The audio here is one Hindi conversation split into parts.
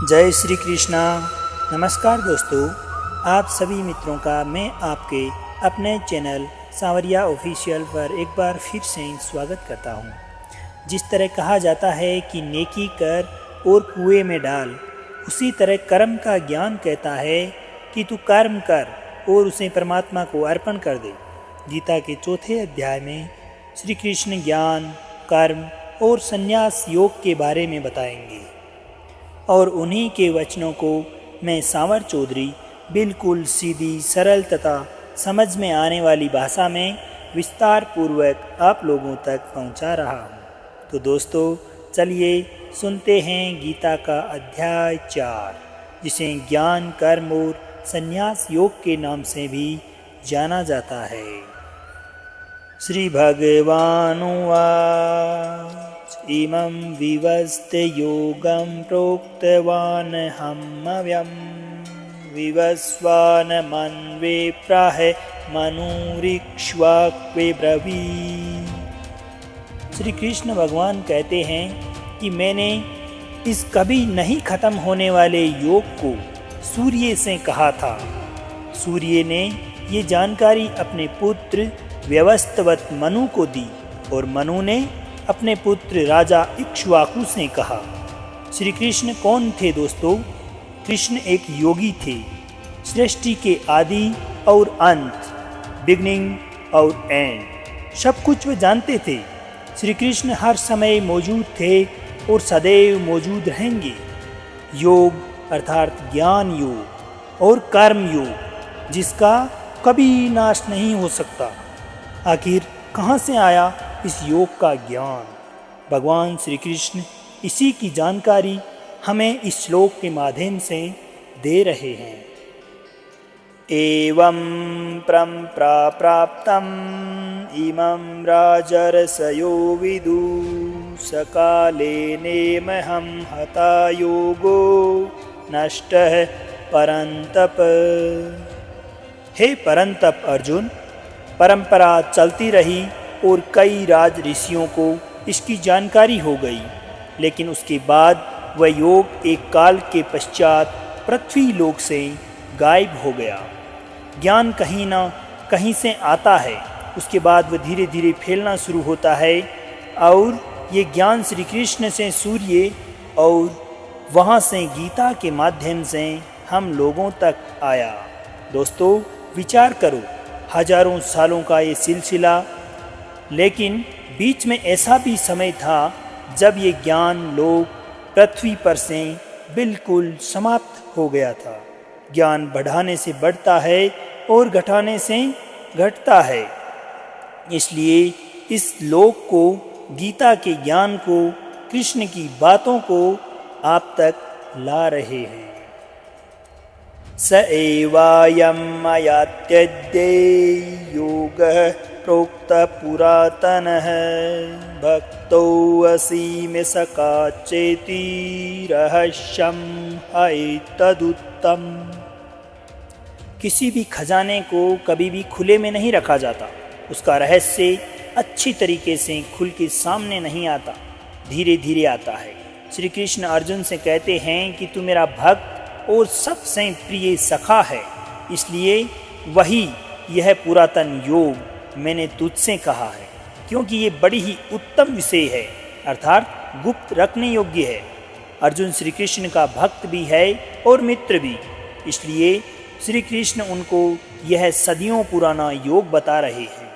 जय श्री कृष्णा। नमस्कार दोस्तों, आप सभी मित्रों का मैं आपके अपने चैनल सांवरिया ऑफिशियल पर एक बार फिर से स्वागत करता हूं। जिस तरह कहा जाता है कि नेकी कर और कुएं में डाल, उसी तरह कर्म का ज्ञान कहता है कि तू कर्म कर और उसे परमात्मा को अर्पण कर दे। गीता के चौथे अध्याय में श्री कृष्ण ज्ञान, कर्म और संन्यास योग के बारे में बताएंगे और उन्हीं के वचनों को मैं सांवर चौधरी बिल्कुल सीधी, सरल तथा समझ में आने वाली भाषा में विस्तार पूर्वक आप लोगों तक पहुंचा रहा हूं। तो दोस्तों, चलिए सुनते हैं गीता का अध्याय 4, जिसे ज्ञान, कर्म और संन्यास योग के नाम से भी जाना जाता है। श्री भगवानुवाच इमं विवस्ते योगं प्रोक्तवान् हम्मव्यं विवस्वान् मन्वे प्राह मनुरिक्ष्वाक्वे ब्रवीत्। श्री कृष्ण भगवान कहते हैं कि मैंने इस कभी नहीं खत्म होने वाले योग को सूर्य से कहा था। सूर्य ने ये जानकारी अपने पुत्र व्यवस्तवत मनु को दी और मनु ने अपने पुत्र राजा इक्ष्वाकु से कहा। श्री कृष्ण कौन थे दोस्तों? कृष्ण एक योगी थे। सृष्टि के आदि और अंत, बिगनिंग और एंड, सब कुछ वे जानते थे। श्री कृष्ण हर समय मौजूद थे और सदैव मौजूद रहेंगे। योग अर्थात ज्ञान योग और कर्म योग, जिसका कभी नाश नहीं हो सकता। आखिर कहाँ से आया इस योग का ज्ञान? भगवान श्री कृष्ण इसी की जानकारी हमें इस श्लोक के माध्यम से दे रहे हैं। एवं प्राप्तम् इमं राजर्षयो विदु सकालेनेमहं हता योगो नष्टः परन्तप। हे परंतप अर्जुन, परंपरा चलती रही और कई राज ऋषियों को इसकी जानकारी हो गई, लेकिन उसके बाद वह योग एक काल के पश्चात पृथ्वी लोक से गायब हो गया। ज्ञान कहीं ना कहीं से आता है, उसके बाद वह धीरे धीरे फैलना शुरू होता है और ये ज्ञान श्री कृष्ण से सूर्य और वहाँ से गीता के माध्यम से हम लोगों तक आया। दोस्तों, विचार करो, हजारों सालों का ये सिलसिला, लेकिन बीच में ऐसा भी समय था जब ये ज्ञान लोक पृथ्वी पर से बिल्कुल समाप्त हो गया था। ज्ञान बढ़ाने से बढ़ता है और घटाने से घटता है। इसलिए इस लोक को, गीता के ज्ञान को, कृष्ण की बातों को आप तक ला रहे हैं। स एवायं मया त्यज्ये योगः प्रोक्तः पुरातनः भक्तोऽसि सका चेति रहस्यं एतदुत्तम। किसी भी खजाने को कभी भी खुले में नहीं रखा जाता। उसका रहस्य अच्छी तरीके से खुल के सामने नहीं आता, धीरे धीरे आता है। श्री कृष्ण अर्जुन से कहते हैं कि तू मेरा भक्त और सबसे प्रिय सखा है, इसलिए वही यह पुरातन योग मैंने तुझसे कहा है, क्योंकि ये बड़ी ही उत्तम विषय है, अर्थात गुप्त रखने योग्य है। अर्जुन श्री कृष्ण का भक्त भी है और मित्र भी, इसलिए श्री कृष्ण उनको यह सदियों पुराना योग बता रहे हैं,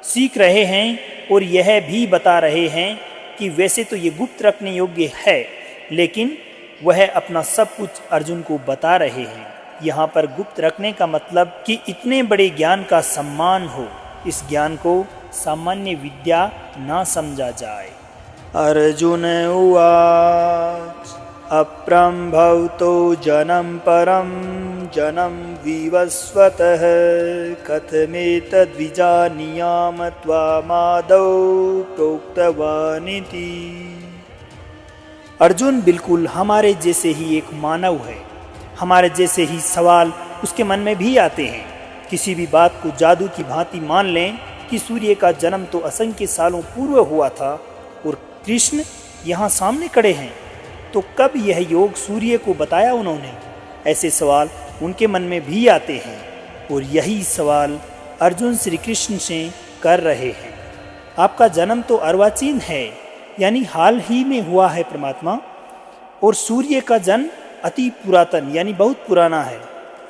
सीख रहे हैं और यह भी बता रहे हैं कि वैसे तो ये गुप्त रखने योग्य है, लेकिन वह अपना सब कुछ अर्जुन को बता रहे हैं। यहाँ पर गुप्त रखने का मतलब कि इतने बड़े ज्ञान का सम्मान हो, इस ज्ञान को सामान्य विद्या ना समझा जाए। अर्जुन उवाच अप्रम्भवतो जनं परं जनं विवस्वतः कथमेतद्विजानीयाम त्वामादौ प्रोक्तवानिति। अर्जुन बिल्कुल हमारे जैसे ही एक मानव है। हमारे जैसे ही सवाल उसके मन में भी आते हैं। किसी भी बात को जादू की भांति मान लें कि सूर्य का जन्म तो असंख्य सालों पूर्व हुआ था और कृष्ण यहाँ सामने खड़े हैं, तो कब यह योग सूर्य को बताया उन्होंने? ऐसे सवाल उनके मन में भी आते हैं और यही सवाल अर्जुन श्री कृष्ण से कर रहे हैं। आपका जन्म तो अर्वाचीन है, यानी हाल ही में हुआ है परमात्मा, और सूर्य का जन्म अति पुरातन यानी बहुत पुराना है,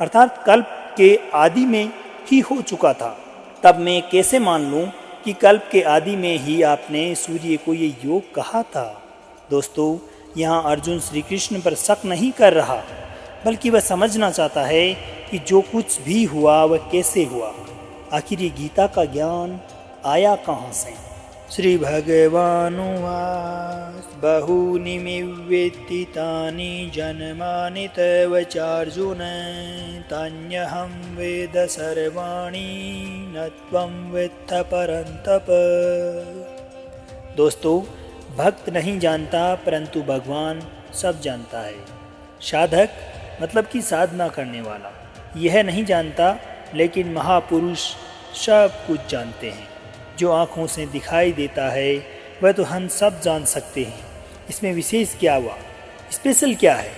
अर्थात कल्प के आदि में ही हो चुका था। तब मैं कैसे मान लूं कि कल्प के आदि में ही आपने सूर्य को ये योग कहा था? दोस्तों, यहाँ अर्जुन श्री कृष्ण पर शक नहीं कर रहा, बल्कि वह समझना चाहता है कि जो कुछ भी हुआ वह कैसे हुआ, आखिर ये गीता का ज्ञान आया कहाँ से? श्री भगवानुवाच बहूनि मे वेत्ति तानि जन्मानि तव चार्जुन तान्यहं वेद सर्वाणि न त्वं वेत्थ परन्तप। दोस्तों, भक्त नहीं जानता परंतु भगवान सब जानता है। साधक मतलब कि साधना करने वाला यह नहीं जानता, लेकिन महापुरुष सब कुछ जानते हैं। जो आँखों से दिखाई देता है वह तो हम सब जान सकते हैं, इसमें विशेष क्या हुआ, स्पेशल क्या है?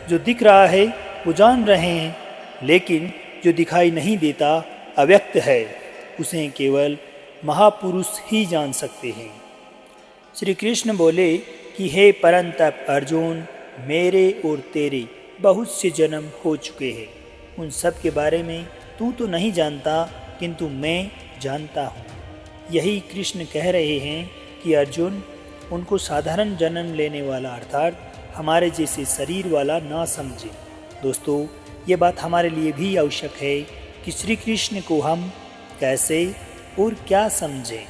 जो दिख रहा है वो जान रहे हैं, लेकिन जो दिखाई नहीं देता, अव्यक्त है, उसे केवल महापुरुष ही जान सकते हैं। श्री कृष्ण बोले कि हे परंतप अर्जुन, मेरे और तेरे बहुत से जन्म हो चुके हैं, उन सब के बारे में तू तो नहीं जानता, किंतु मैं जानता हूँ। यही कृष्ण कह रहे हैं कि अर्जुन, उनको साधारण जन्म लेने वाला अर्थात हमारे जैसे शरीर वाला ना समझे। दोस्तों, ये बात हमारे लिए भी आवश्यक है कि श्री कृष्ण को हम कैसे और क्या समझें।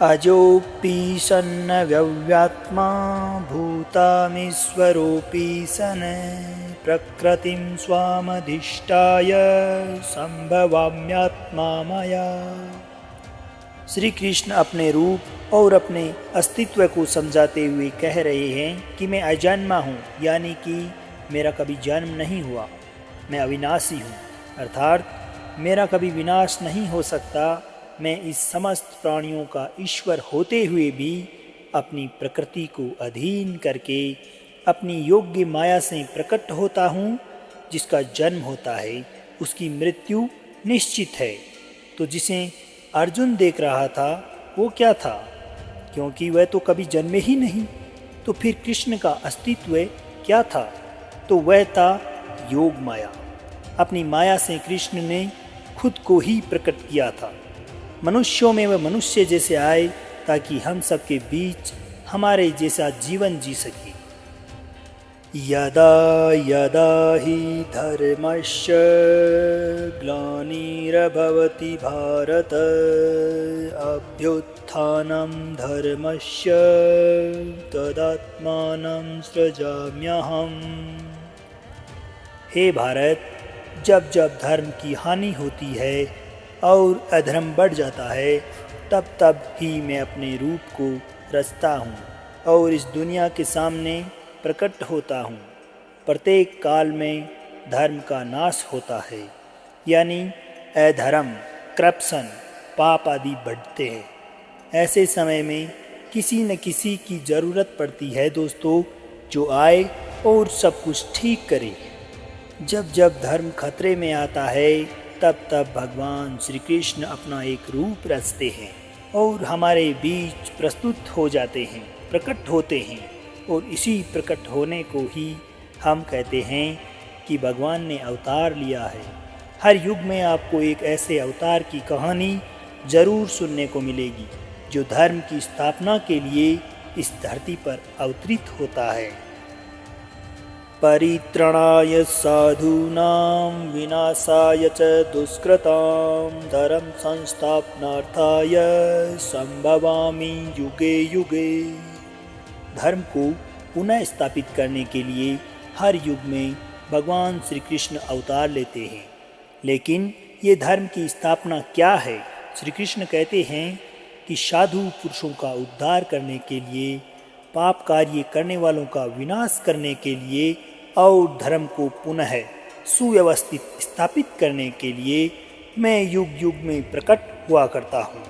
अजोऽपि सन्न व्यव्यात्मा भूतामीश्वरोऽपि सन् प्रकृतिं स्वामधिष्ठाय संभवाम्यात्मा मया। श्री कृष्ण अपने रूप और अपने अस्तित्व को समझाते हुए कह रहे हैं कि मैं अजन्मा हूँ, यानी कि मेरा कभी जन्म नहीं हुआ। मैं अविनाशी हूँ, अर्थात मेरा कभी विनाश नहीं हो सकता। मैं इस समस्त प्राणियों का ईश्वर होते हुए भी अपनी प्रकृति को अधीन करके अपनी योग्य माया से प्रकट होता हूँ। जिसका जन्म होता है उसकी मृत्यु निश्चित है। तो जिसे अर्जुन देख रहा था वो क्या था? क्योंकि वह तो कभी जन्मे ही नहीं, तो फिर कृष्ण का अस्तित्व क्या था? तो वह था योग माया। अपनी माया से कृष्ण ने खुद को ही प्रकट किया था। मनुष्यों में वह मनुष्य जैसे आए ताकि हम सबके बीच हमारे जैसा जीवन जी सके। यदा यदा हि धर्मस्य ग्लानिर्भवति भारत अभ्युत्थानं धर्मस्य तदात्मानं सृजाम्यहम्। हे भारत, जब जब धर्म की हानि होती है और अधर्म बढ़ जाता है, तब तब ही मैं अपने रूप को रचता हूँ और इस दुनिया के सामने प्रकट होता हूँ। प्रत्येक काल में धर्म का नाश होता है, यानी अधर्म, करप्शन, पाप आदि बढ़ते हैं। ऐसे समय में किसी न किसी की ज़रूरत पड़ती है दोस्तों, जो आए और सब कुछ ठीक करे। जब जब धर्म खतरे में आता है, तब तब भगवान श्री कृष्ण अपना एक रूप रचते हैं और हमारे बीच प्रस्तुत हो जाते हैं, प्रकट होते हैं। और इसी प्रकट होने को ही हम कहते हैं कि भगवान ने अवतार लिया है। हर युग में आपको एक ऐसे अवतार की कहानी ज़रूर सुनने को मिलेगी जो धर्म की स्थापना के लिए इस धरती पर अवतरित होता है। परित्रणाय साधूनां विनाशाय च दुष्कृतां धर्म संस्थापनार्थाय संभवामि युगे युगे। धर्म को पुनः स्थापित करने के लिए हर युग में भगवान श्री कृष्ण अवतार लेते हैं। लेकिन ये धर्म की स्थापना क्या है? श्री कृष्ण कहते हैं कि साधु पुरुषों का उद्धार करने के लिए, पाप कार्य करने वालों का विनाश करने के लिए और धर्म को पुनः सुव्यवस्थित स्थापित करने के लिए मैं युग युग में प्रकट हुआ करता हूँ।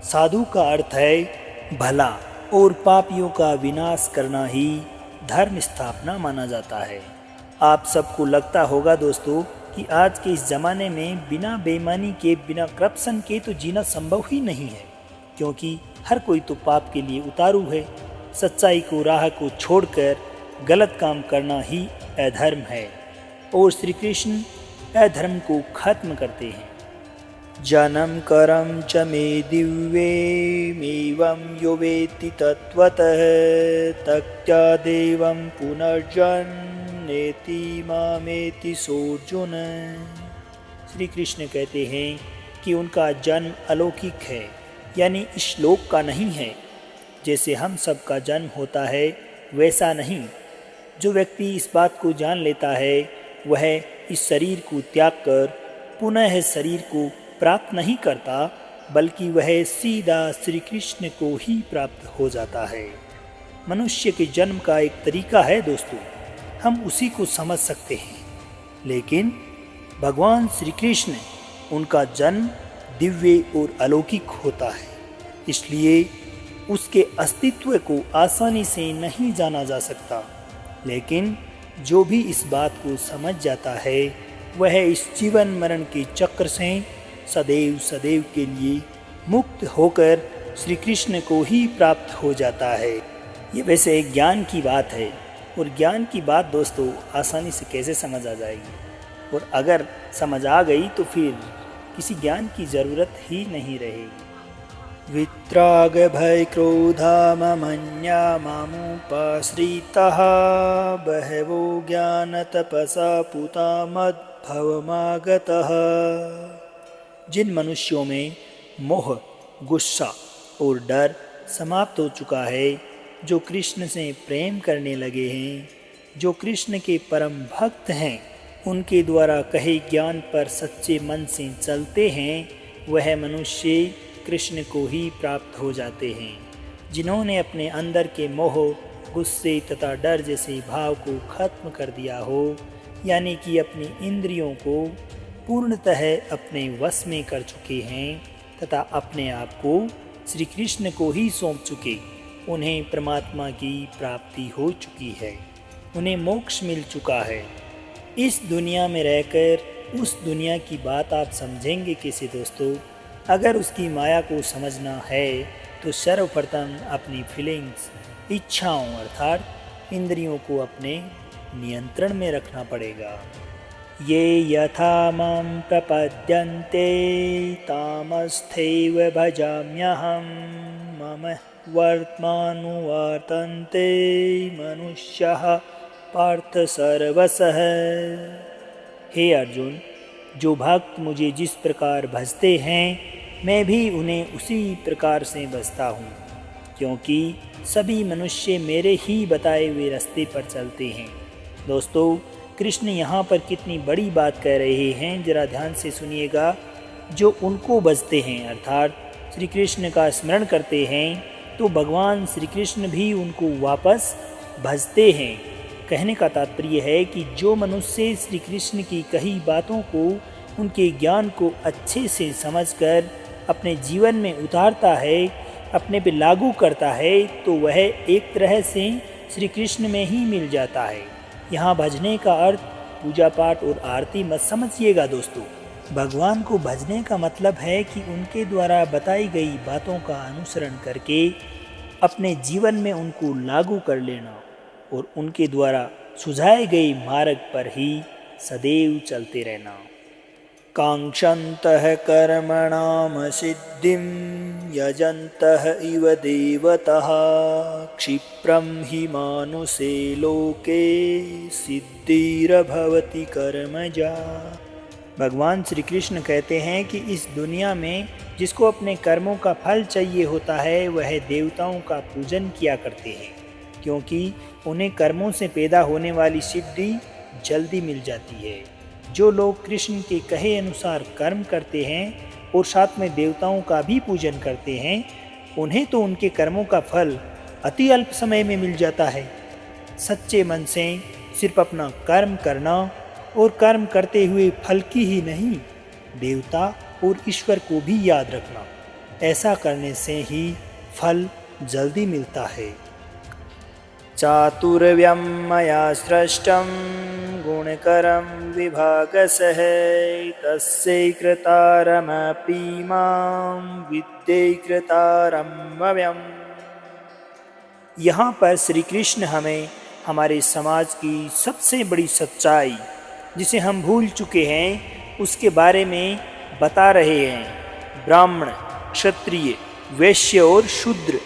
साधु का अर्थ है भला और पापियों का विनाश करना ही धर्म स्थापना माना जाता है। आप सबको लगता होगा दोस्तों कि आज के इस ज़माने में बिना बेईमानी के, बिना करप्शन के तो जीना संभव ही नहीं है, क्योंकि हर कोई तो पाप के लिए उतारू है। सच्चाई को, राह को छोड़कर गलत काम करना ही अधर्म है और श्री कृष्ण अधर्म को खत्म करते हैं। जन्म करम च मे दिव्येमेवं यो वेत्ति तत्त्वतः त्यक्त्वा देवं पुनर्जन्मेति मामेति सोऽर्जुन। श्री कृष्ण कहते हैं कि उनका जन्म अलौकिक है, यानी इस लोक का नहीं है। जैसे हम सब का जन्म होता है वैसा नहीं। जो व्यक्ति इस बात को जान लेता है वह इस शरीर को त्याग कर पुनः शरीर को प्राप्त नहीं करता, बल्कि वह सीधा श्री कृष्ण को ही प्राप्त हो जाता है। मनुष्य के जन्म का एक तरीका है दोस्तों, हम उसी को समझ सकते हैं, लेकिन भगवान श्री कृष्ण, उनका जन्म दिव्य और अलौकिक होता है, इसलिए उसके अस्तित्व को आसानी से नहीं जाना जा सकता। लेकिन जो भी इस बात को समझ जाता है वह इस जीवन मरण के चक्र से सदैव सदैव के लिए मुक्त होकर श्री कृष्ण को ही प्राप्त हो जाता है। ये वैसे एक ज्ञान की बात है, और ज्ञान की बात दोस्तों आसानी से कैसे समझ आ जाएगी, और अगर समझ आ गई तो फिर किसी ज्ञान की ज़रूरत ही नहीं रहेगी। वित्राग भय क्रोधामन्या मामुपाश्रिताः बहवो ज्ञान तपसा पूता मद्भवमागतः। जिन मनुष्यों में मोह, गुस्सा और डर समाप्त हो चुका है, जो कृष्ण से प्रेम करने लगे हैं, जो कृष्ण के परम भक्त हैं, उनके द्वारा कहे ज्ञान पर सच्चे मन से चलते हैं, वह मनुष्य कृष्ण को ही प्राप्त हो जाते हैं। जिन्होंने अपने अंदर के मोह, गुस्से तथा डर जैसे भाव को खत्म कर दिया हो, यानी कि अपनी इंद्रियों को पूर्णतः अपने वश में कर चुके हैं तथा अपने आप को श्री कृष्ण को ही सौंप चुके, उन्हें परमात्मा की प्राप्ति हो चुकी है, उन्हें मोक्ष मिल चुका है। इस दुनिया में रहकर उस दुनिया की बात आप समझेंगे कैसे दोस्तों? अगर उसकी माया को समझना है तो सर्वप्रथम अपनी फीलिंग्स, इच्छाओं अर्थात इंद्रियों को अपने नियंत्रण में रखना पड़ेगा। ये यथा मां प्रपद्यन्ते तामस्थैव भजाम्यहं मम वर्त्मानुवर्तन्ते मनुष्यः पार्थ सर्वशः। हे अर्जुन, जो भक्त मुझे जिस प्रकार भजते हैं मैं भी उन्हें उसी प्रकार से भजता हूँ, क्योंकि सभी मनुष्य मेरे ही बताए हुए रास्ते पर चलते हैं। दोस्तों, कृष्ण यहाँ पर कितनी बड़ी बात कह रहे हैं, जरा ध्यान से सुनिएगा। जो उनको भजते हैं अर्थात श्री कृष्ण का स्मरण करते हैं, तो भगवान श्री कृष्ण भी उनको वापस भजते हैं। कहने का तात्पर्य है कि जो मनुष्य श्री कृष्ण की कही बातों को, उनके ज्ञान को अच्छे से समझकर अपने जीवन में उतारता है, अपने पे लागू करता है, तो वह एक तरह से श्री कृष्ण में ही मिल जाता है। यहाँ भजने का अर्थ पूजा पाठ और आरती मत समझिएगा दोस्तों। भगवान को भजने का मतलब है कि उनके द्वारा बताई गई बातों का अनुसरण करके अपने जीवन में उनको लागू कर लेना और उनके द्वारा सुझाए गए मार्ग पर ही सदैव चलते रहना। कांक्षन्तः कर्मणां सिद्धिं यजन्तः इव देवतः क्षिप्रं हि मानुषे लोके सिद्धिर्भवति कर्मजा। भगवान श्री कृष्ण कहते हैं कि इस दुनिया में जिसको अपने कर्मों का फल चाहिए होता है वह देवताओं का पूजन किया करते हैं, क्योंकि उन्हें कर्मों से पैदा होने वाली सिद्धि जल्दी मिल जाती है। जो लोग कृष्ण के कहे अनुसार कर्म करते हैं और साथ में देवताओं का भी पूजन करते हैं, उन्हें तो उनके कर्मों का फल अति अल्प समय में मिल जाता है। सच्चे मन से सिर्फ अपना कर्म करना और कर्म करते हुए फल की ही नहीं, देवता और ईश्वर को भी याद रखना, ऐसा करने से ही फल जल्दी मिलता है। चातुर्यं मया सृष्टं गुणकरं विभागसः तस्य कृतारमपि मां विद्ये कृतारमव्यम्। यहाँ पर श्री कृष्ण हमें हमारे समाज की सबसे बड़ी सच्चाई, जिसे हम भूल चुके हैं, उसके बारे में बता रहे हैं। ब्राह्मण, क्षत्रिय, वैश्य और शूद्र,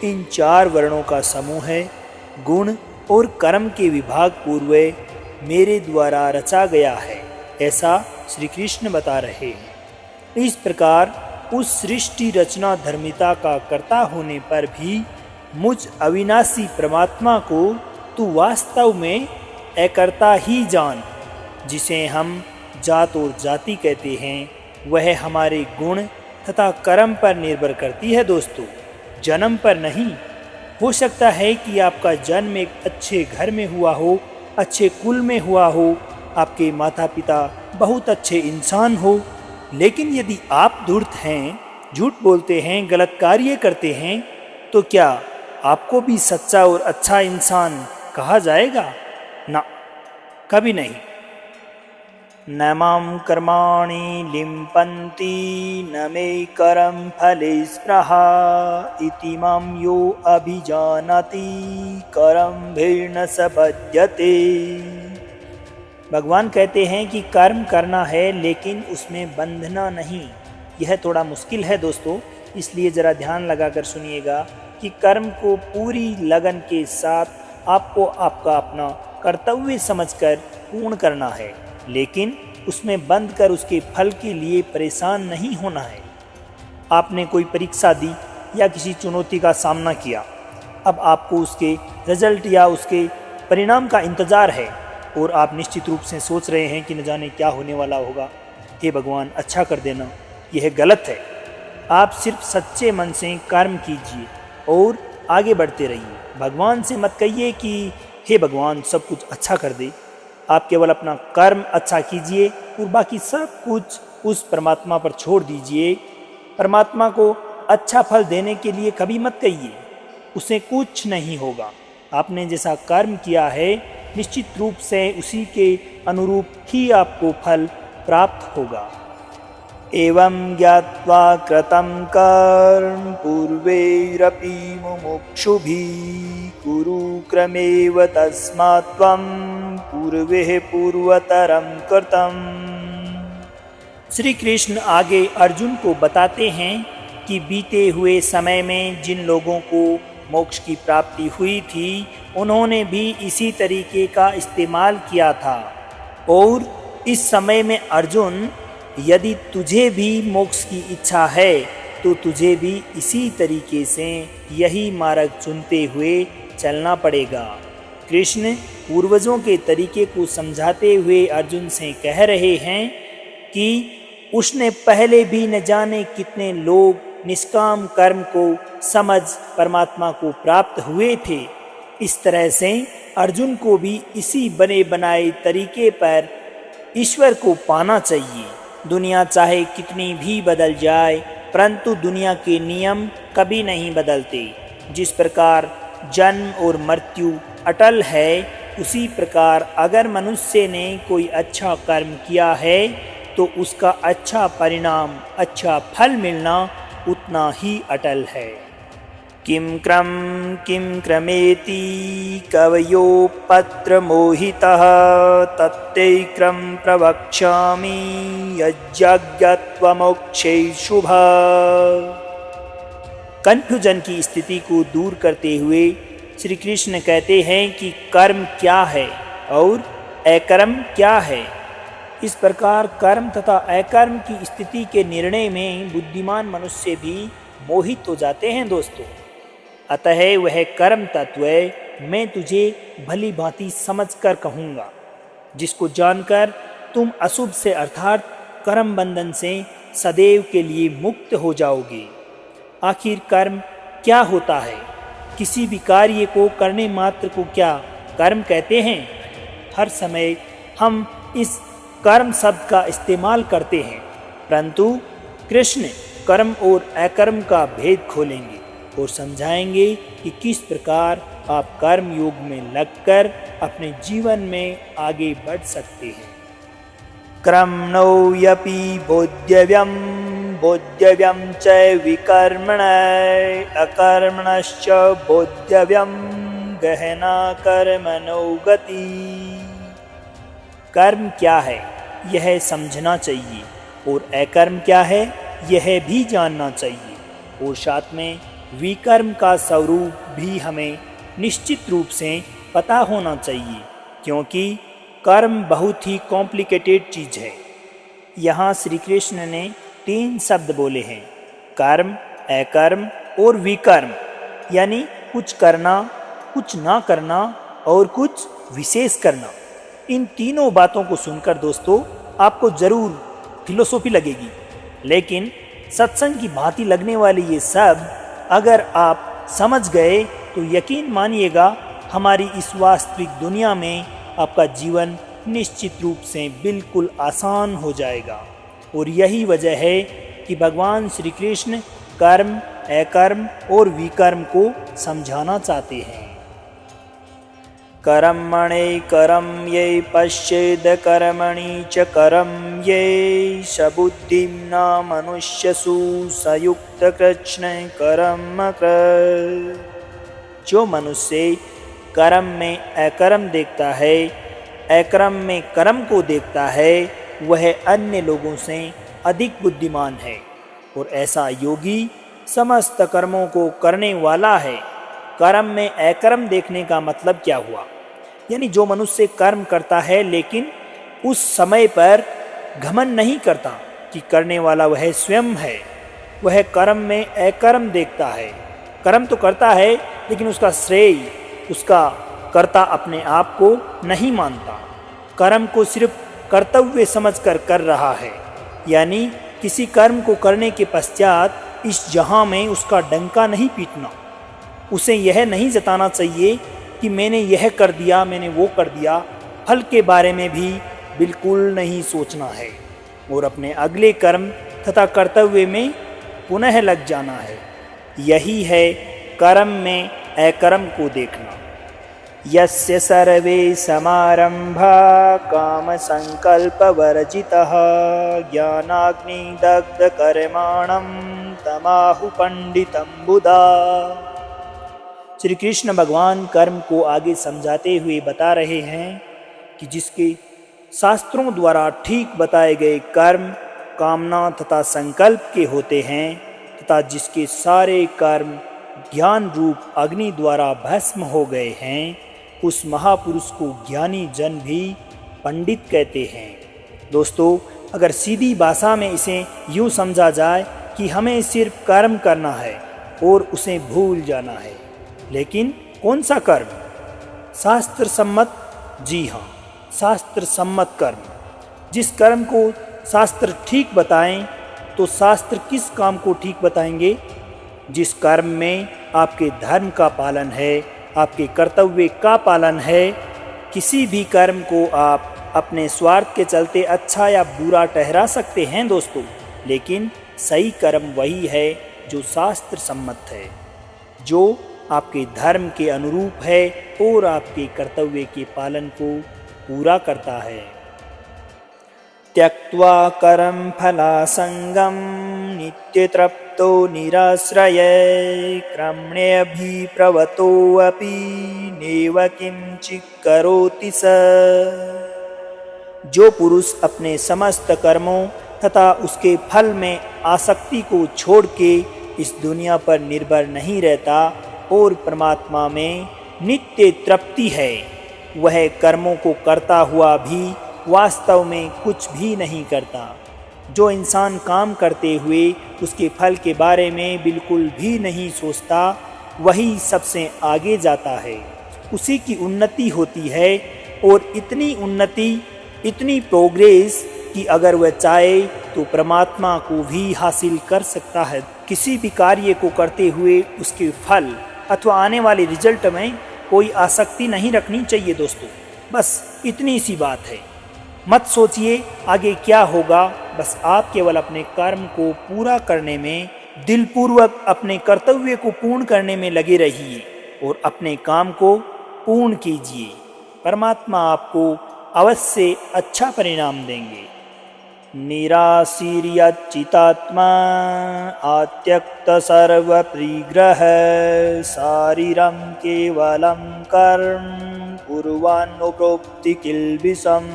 इन 4 वर्णों का समूह है। गुण और कर्म के विभाग पूर्व मेरे द्वारा रचा गया है, ऐसा श्री कृष्ण बता रहे हैं। इस प्रकार उस सृष्टि रचना धर्मिता का कर्ता होने पर भी मुझ अविनाशी परमात्मा को तू वास्तव में अकर्ता ही जान। जिसे हम जात और जाति कहते हैं, वह हमारे गुण तथा कर्म पर निर्भर करती है दोस्तों, जन्म पर नहीं। हो सकता है कि आपका जन्म एक अच्छे घर में हुआ हो, अच्छे कुल में हुआ हो, आपके माता पिता बहुत अच्छे इंसान हो, लेकिन यदि आप धूर्त हैं, झूठ बोलते हैं, गलत कार्य करते हैं, तो क्या आपको भी सच्चा और अच्छा इंसान कहा जाएगा? ना, कभी नहीं। न मां कर्माणि लिम्पन्ति न मे करम फले स्पृहा इति मां यो अभिजानाति करम भिर्न स बध्यते। भगवान कहते हैं कि कर्म करना है लेकिन उसमें बंधना नहीं। यह थोड़ा मुश्किल है दोस्तों, इसलिए ज़रा ध्यान लगाकर सुनिएगा कि कर्म को पूरी लगन के साथ आपको आपका अपना कर्तव्य समझकर पूर्ण करना है, लेकिन उसमें बंध कर उसके फल के लिए परेशान नहीं होना है। आपने कोई परीक्षा दी या किसी चुनौती का सामना किया, अब आपको उसके रिजल्ट या उसके परिणाम का इंतज़ार है और आप निश्चित रूप से सोच रहे हैं कि न जाने क्या होने वाला होगा। हे भगवान, अच्छा कर देना। यह गलत है। आप सिर्फ सच्चे मन से कर्म कीजिए और आगे बढ़ते रहिए। भगवान से मत कहिए कि हे भगवान सब कुछ अच्छा कर दे। आप केवल अपना कर्म अच्छा कीजिए और बाकी सब कुछ उस परमात्मा पर छोड़ दीजिए। परमात्मा को अच्छा फल देने के लिए कभी मत कहिए, उसे कुछ नहीं होगा। आपने जैसा कर्म किया है, निश्चित रूप से उसी के अनुरूप ही आपको फल प्राप्त होगा। एवं ज्ञात्वा कृतं कर्म पूर्वैरपि मुमुक्षुभिः कुरु क्रमेव तस्मात् त्वं पूर्वे पूर्वतरं कृतम्। श्री कृष्ण आगे अर्जुन को बताते हैं कि बीते हुए समय में जिन लोगों को मोक्ष की प्राप्ति हुई थी, उन्होंने भी इसी तरीके का इस्तेमाल किया था। और इस समय में अर्जुन, यदि तुझे भी मोक्ष की इच्छा है तो तुझे भी इसी तरीके से यही मार्ग चुनते हुए चलना पड़ेगा। कृष्ण पूर्वजों के तरीके को समझाते हुए अर्जुन से कह रहे हैं कि उसने पहले भी न जाने कितने लोग निष्काम कर्म को समझ परमात्मा को प्राप्त हुए थे। इस तरह से अर्जुन को भी इसी बने बनाए तरीके पर ईश्वर को पाना चाहिए। दुनिया चाहे कितनी भी बदल जाए, परंतु दुनिया के नियम कभी नहीं बदलते। जिस प्रकार जन्म और मृत्यु अटल है, उसी प्रकार अगर मनुष्य ने कोई अच्छा कर्म किया है तो उसका अच्छा परिणाम, अच्छा फल मिलना उतना ही अटल है। किं क्रमेति कवयो पत्र मोहितः तत्ते क्रम प्रवक्ष्यामि यज्ञत्वमोक्षे शुभः। कन्फ्यूजन की स्थिति को दूर करते हुए श्री कृष्ण कहते हैं कि कर्म क्या है और अकर्म क्या है। इस प्रकार कर्म तथा अकर्म की स्थिति के निर्णय में बुद्धिमान मनुष्य भी मोहित हो जाते हैं दोस्तों। अतः वह कर्म तत्व मैं तुझे भली भांति समझ कर कहूँगा, जिसको जानकर तुम अशुभ से अर्थात कर्म बंधन से सदैव के लिए मुक्त हो जाओगे। आखिर कर्म क्या होता है? किसी भी कार्य को करने मात्र को क्या कर्म कहते हैं? हर समय हम इस कर्म शब्द का इस्तेमाल करते हैं, परंतु कृष्ण कर्म और अकर्म का भेद खोलेंगे और समझाएंगे कि किस प्रकार आप कर्म योग में लगकर अपने जीवन में आगे बढ़ सकते हैं। क्रमणो यपि बोध्यव्यम बोध्यव्यम च विकर्मण अकर्मणश्च बोध्यव्यम गहना कर्मणो गति। कर्म क्या है यह समझना चाहिए और अकर्म क्या है यह भी जानना चाहिए, और साथ में विकर्म का स्वरूप भी हमें निश्चित रूप से पता होना चाहिए, क्योंकि कर्म बहुत ही कॉम्प्लिकेटेड चीज़ है। यहाँ श्री कृष्ण ने 3 शब्द बोले हैं, कर्म, अकर्म और विकर्म, यानी कुछ करना, कुछ ना करना और कुछ विशेष करना। इन तीनों बातों को सुनकर दोस्तों आपको ज़रूर फिलोसॉफी लगेगी, लेकिन सत्संग की भांति लगने वाली ये सब अगर आप समझ गए तो यकीन मानिएगा हमारी इस वास्तविक दुनिया में आपका जीवन निश्चित रूप से बिल्कुल आसान हो जाएगा। और यही वजह है कि भगवान श्री कृष्ण कर्म, अकर्म और विकर्म को समझाना चाहते हैं। कर्मणे करम ये पश्येद कर्मणि च करम ये सबुद्धिं न मनुष्यसु सयुक्त कृष्ण कर्म कृ। जो मनुष्य कर्म में अकर्म देखता है, अकर्म में कर्म को देखता है, वह अन्य लोगों से अधिक बुद्धिमान है, और ऐसा योगी समस्त कर्मों को करने वाला है। कर्म में अकर्म देखने का मतलब क्या हुआ? यानी जो मनुष्य कर्म करता है लेकिन उस समय पर घमंड नहीं करता कि करने वाला वह स्वयं है, वह कर्म में अकर्म देखता है। कर्म तो करता है लेकिन उसका श्रेय, उसका कर्ता अपने आप को नहीं मानता, कर्म को सिर्फ कर्तव्य समझकर कर रहा है। यानी किसी कर्म को करने के पश्चात इस जहां में उसका डंका नहीं पीटना, उसे यह नहीं जताना चाहिए कि मैंने यह कर दिया, मैंने वो कर दिया। फल के बारे में भी बिल्कुल नहीं सोचना है और अपने अगले कर्म तथा कर्तव्य में पुनः लग जाना है। यही है कर्म में अकर्म को देखना। यस्य सर्वे समारंभा काम संकल्प वर्जितः ज्ञानाग्नि दग्ध कर्माणं तमाहु पंडितं बुधा। श्री कृष्ण भगवान कर्म को आगे समझाते हुए बता रहे हैं कि जिसके शास्त्रों द्वारा ठीक बताए गए कर्म कामना तथा संकल्प के होते हैं, तथा जिसके सारे कर्म ज्ञान रूप अग्नि द्वारा भस्म हो गए हैं, उस महापुरुष को ज्ञानी जन भी पंडित कहते हैं। दोस्तों, अगर सीधी भाषा में इसे यूँ समझा जाए कि हमें सिर्फ कर्म करना है और उसे भूल जाना है, लेकिन कौन सा कर्म? शास्त्र सम्मत? जी हाँ, शास्त्र सम्मत कर्म। जिस कर्म को शास्त्र ठीक बताएं तो शास्त्र किस काम को ठीक बताएंगे? जिस कर्म में आपके धर्म का पालन है, आपके कर्तव्य का पालन है। किसी भी कर्म को आप अपने स्वार्थ के चलते अच्छा या बुरा ठहरा सकते हैं दोस्तों, लेकिन सही कर्म वही है जो शास्त्र सम्मत है, जो आपके धर्म के अनुरूप है और आपके कर्तव्य के पालन को पूरा करता है। त्यक्त्वा कर्म फलासंगम नित्य तृप्तो निराश्रय क्रमण्यभिप्रवतोऽपि नैव किंचित् करोति स। जो पुरुष अपने समस्त कर्मों तथा उसके फल में आसक्ति को छोड़ के इस दुनिया पर निर्भर नहीं रहता और परमात्मा में नित्य तृप्ति है, वह कर्मों को करता हुआ भी वास्तव में कुछ भी नहीं करता। जो इंसान काम करते हुए उसके फल के बारे में बिल्कुल भी नहीं सोचता, वही सबसे आगे जाता है, उसी की उन्नति होती है। और इतनी उन्नति, इतनी प्रोग्रेस कि अगर वह चाहे तो परमात्मा को भी हासिल कर सकता है। किसी भी कार्य को करते हुए उसके फल अथवा आने वाले रिजल्ट में कोई आसक्ति नहीं रखनी चाहिए दोस्तों। बस इतनी सी बात है। मत सोचिए आगे क्या होगा, बस आप केवल अपने कर्म को पूरा करने में, दिलपूर्वक अपने कर्तव्य को पूर्ण करने में लगे रहिए। और अपने काम को पूर्ण कीजिए। परमात्मा आपको अवश्य अच्छा परिणाम देंगे। निराशीर्यच्चितात्मा आत्यक्त सर्वपरिग्रह शारीरं केवलं कर्म कुर्वन्नोप्रोक्ति किल्बिषम्।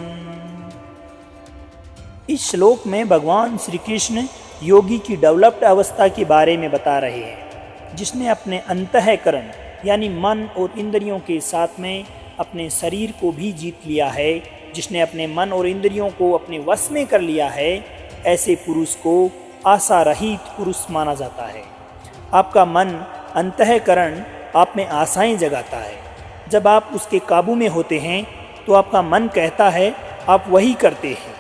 इस श्लोक में भगवान श्री कृष्ण योगी की डेवलप्ड अवस्था के बारे में बता रहे हैं, जिसने अपने अंतःकरण यानी मन और इंद्रियों के साथ में अपने शरीर को भी जीत लिया है, जिसने अपने मन और इंद्रियों को अपने वश में कर लिया है। ऐसे पुरुष को आशा रहित पुरुष माना जाता है। आपका मन अंतःकरण आप में आशाएं जगाता है। जब आप उसके काबू में होते हैं तो आपका मन कहता है आप वही करते हैं।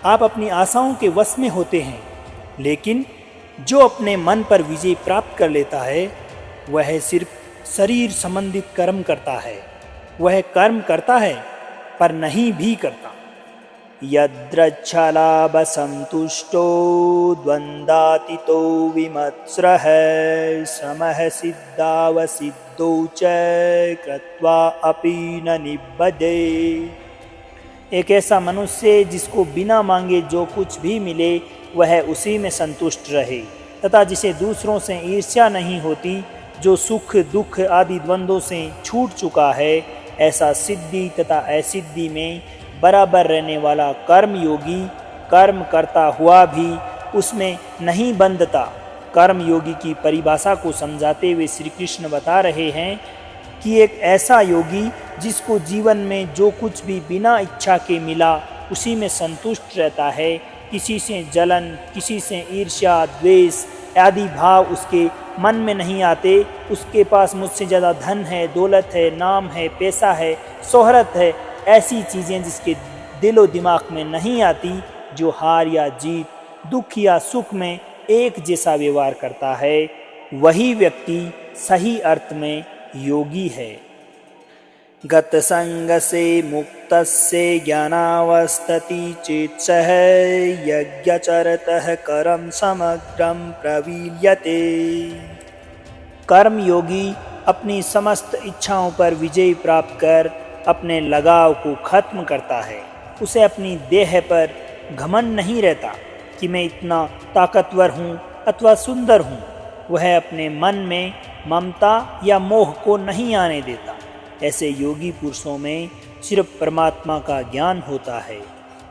आप अपनी आशाओं के वश में होते हैं। लेकिन जो अपने मन पर विजय प्राप्त कर लेता है वह सिर्फ शरीर संबंधित कर्म करता है। वह कर्म करता है पर नहीं भी करता। यद्रच्छलाभ संतुष्टो द्वंद्वातीतो विमत्सरः समः सिद्धावसिद्धौ च कृत्वा अपि न निबद्धे। एक ऐसा मनुष्य जिसको बिना मांगे जो कुछ भी मिले वह उसी में संतुष्ट रहे, तथा जिसे दूसरों से ईर्ष्या नहीं होती, जो सुख दुख आदि द्वंद्वों से छूट चुका है, ऐसा सिद्धि तथा असिद्धि में बराबर रहने वाला कर्म योगी कर्म करता हुआ भी उसमें नहीं बंधता। कर्म योगी की परिभाषा को समझाते हुए श्री कृष्ण बता रहे हैं कि एक ऐसा योगी जिसको जीवन में जो कुछ भी बिना इच्छा के मिला उसी में संतुष्ट रहता है, किसी से जलन, किसी से ईर्ष्या, द्वेष आदि भाव उसके मन में नहीं आते। उसके पास मुझसे ज़्यादा धन है, दौलत है, नाम है, पैसा है, शोहरत है, ऐसी चीज़ें जिसके दिलो दिमाग में नहीं आती, जो हार या जीत, दुख या सुख में एक जैसा व्यवहार करता है, वही व्यक्ति सही अर्थ में योगी है। गत संग से मुक्त से ज्ञानावस्थति चेत सह यज्ञचरतः कर्म समग्रम प्रवील्यते। कर्म योगी अपनी समस्त इच्छाओं पर विजय प्राप्त कर अपने लगाव को खत्म करता है। उसे अपनी देह पर घमंड नहीं रहता कि मैं इतना ताकतवर हूँ अथवा सुंदर हूँ। वह अपने मन में ममता या मोह को नहीं आने देता। ऐसे योगी पुरुषों में सिर्फ परमात्मा का ज्ञान होता है।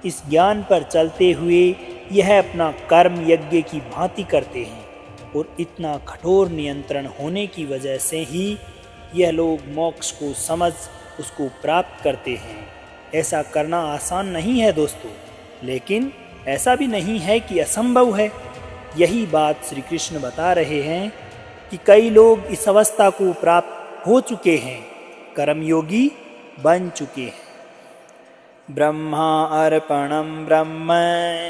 इस ज्ञान पर चलते हुए यह अपना कर्म यज्ञ की भांति करते हैं, और इतना कठोर नियंत्रण होने की वजह से ही यह लोग मोक्ष को समझ उसको प्राप्त करते हैं। ऐसा करना आसान नहीं है दोस्तों, लेकिन ऐसा भी नहीं है कि असंभव है। यही बात श्री कृष्ण बता रहे हैं कि कई लोग इस अवस्था को प्राप्त हो चुके हैं, कर्मयोगी बन चुके हैं। ब्रह्मा अर्पणम ब्रह्म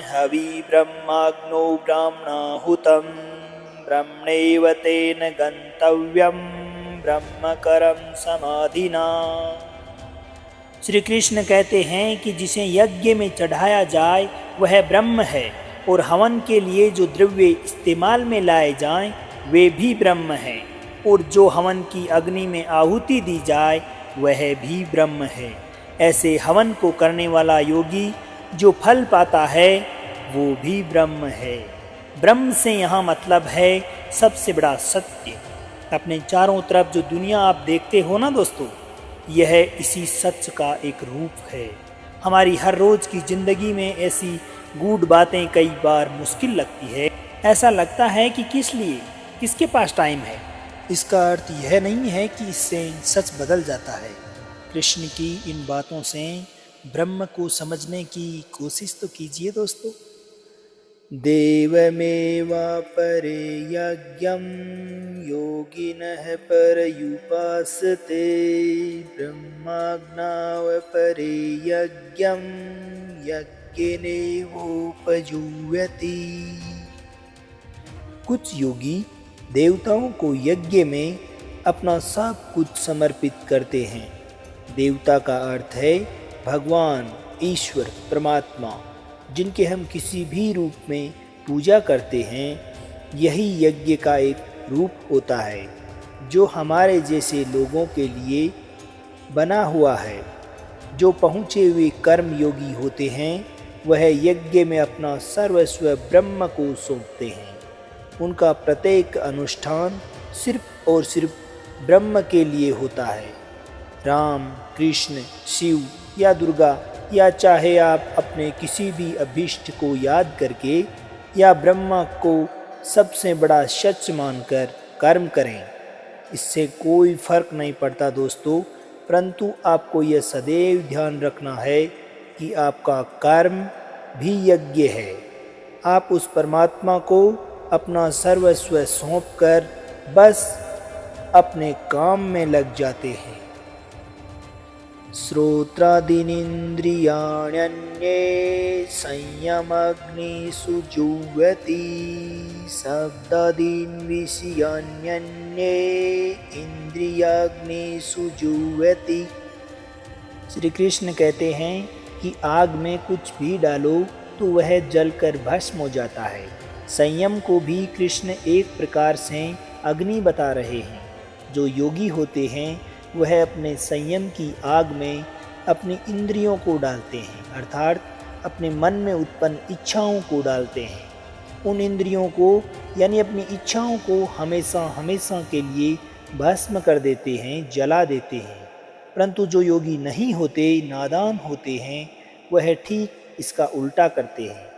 हवि ब्रह्माग्नो ब्राह्मणाहुतम ब्रह्मणैव तेन गंतव्यम ब्रह्मकरम समाधिना। श्री कृष्ण कहते हैं कि जिसे यज्ञ में चढ़ाया जाए वह ब्रह्म है, और हवन के लिए जो द्रव्य इस्तेमाल में लाए जाएं वे भी ब्रह्म हैं, और जो हवन की अग्नि में आहुति दी जाए वह भी ब्रह्म है। ऐसे हवन को करने वाला योगी जो फल पाता है वो भी ब्रह्म है। ब्रह्म से यहाँ मतलब है सबसे बड़ा सत्य। अपने चारों तरफ जो दुनिया आप देखते हो ना दोस्तों, यह इसी सच का एक रूप है। हमारी हर रोज़ की ज़िंदगी में ऐसी गूढ़ बातें कई बार मुश्किल लगती है। ऐसा लगता है कि किस लिए, किसके पास टाइम है। इसका अर्थ यह नहीं है कि इससे सच बदल जाता है। कृष्ण की इन बातों से ब्रह्म को समझने की कोशिश तो कीजिए दोस्तों। देवमेवापरे यज्ञं योगिनः परयुपासते ब्रह्माज्ञावपरे यज्ञं यज्ञेनैवोपजुह्वति। कुछ योगी देवताओं को यज्ञ में अपना सब कुछ समर्पित करते हैं। देवता का अर्थ है भगवान, ईश्वर, परमात्मा, जिनके हम किसी भी रूप में पूजा करते हैं। यही यज्ञ का एक रूप होता है। जो हमारे जैसे लोगों के लिए बना हुआ है। जो पहुँचे हुए कर्म योगी होते हैं वह यज्ञ में अपना सर्वस्व ब्रह्म को सौंपते हैं। उनका प्रत्येक अनुष्ठान सिर्फ और सिर्फ ब्रह्म के लिए होता है। राम, कृष्ण, शिव या दुर्गा या चाहे आप अपने किसी भी अभीष्ट को याद करके या ब्रह्मा को सबसे बड़ा सच मानकर कर्म करें, इससे कोई फर्क नहीं पड़ता दोस्तों। परंतु आपको यह सदैव ध्यान रखना है कि आपका कर्म भी यज्ञ है। आप उस परमात्मा को अपना सर्वस्व सौंपकर बस अपने काम में लग जाते हैं। श्रोत्रादीनिन्द्रियाण्यन्ये संयमग्निषु जुह्वति शब्दादीन् विषयान्यन्ये इंद्रियाग्निषु जुह्वति। श्री कृष्ण कहते हैं कि आग में कुछ भी डालो तो वह जलकर भस्म हो जाता है। संयम को भी कृष्ण एक प्रकार से अग्नि बता रहे हैं। जो योगी होते हैं वह अपने संयम की आग में अपनी इंद्रियों को डालते हैं, अर्थात अपने मन में उत्पन्न इच्छाओं को डालते हैं। उन इंद्रियों को यानी अपनी इच्छाओं को हमेशा हमेशा के लिए भस्म कर देते हैं, जला देते हैं। परंतु जो योगी नहीं होते, नादान होते हैं, वह ठीक इसका उल्टा करते हैं।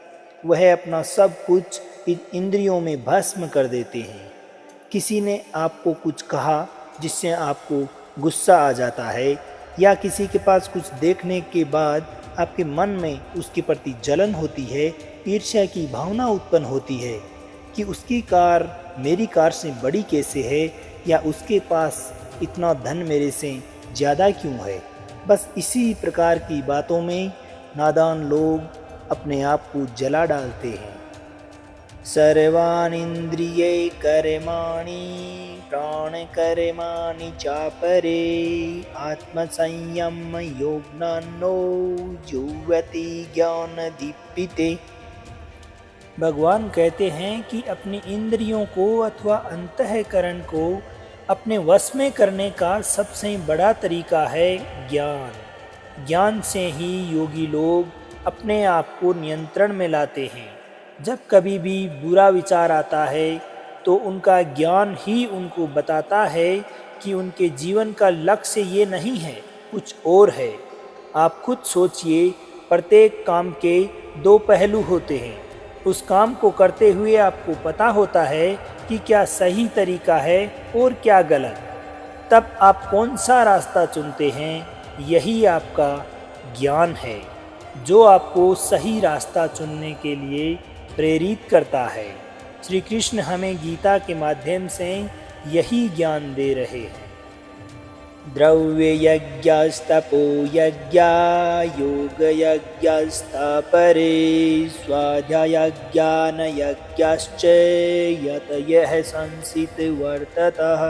वह अपना सब कुछ इन इंद्रियों में भस्म कर देते हैं। किसी ने आपको कुछ कहा जिससे आपको गुस्सा आ जाता है, या किसी के पास कुछ देखने के बाद आपके मन में उसके प्रति जलन होती है, ईर्ष्या की भावना उत्पन्न होती है कि उसकी कार मेरी कार से बड़ी कैसे है, या उसके पास इतना धन मेरे से ज़्यादा क्यों है। बस इसी प्रकार की बातों में नादान लोग अपने आप को जला डालते हैं। सर्वानिन्द्रिये कर्माणि प्राणकर्माणि चापरे आत्मसंयम योगनानो जुह्वति ज्ञानदीपिते। भगवान कहते हैं कि अपनी इंद्रियों को अथवा अंतःकरण को अपने वश में करने का सबसे बड़ा तरीका है ज्ञान। ज्ञान से ही योगी लोग अपने आप को नियंत्रण में लाते हैं। जब कभी भी बुरा विचार आता है तो उनका ज्ञान ही उनको बताता है कि उनके जीवन का लक्ष्य ये नहीं है, कुछ और है। आप खुद सोचिए, प्रत्येक काम के दो पहलू होते हैं। उस काम को करते हुए आपको पता होता है कि क्या सही तरीका है और क्या गलत। तब आप कौन सा रास्ता चुनते हैं, यही आपका ज्ञान है जो आपको सही रास्ता चुनने के लिए प्रेरित करता है। श्री कृष्ण हमें गीता के माध्यम से यही ज्ञान दे रहे हैं। द्रव्य यज्ञस्तपो यज्ञा योग यज्ञस्तपरे स्वाध्याय ज्ञान यज्ञश्च यतयः संसित वर्ततः।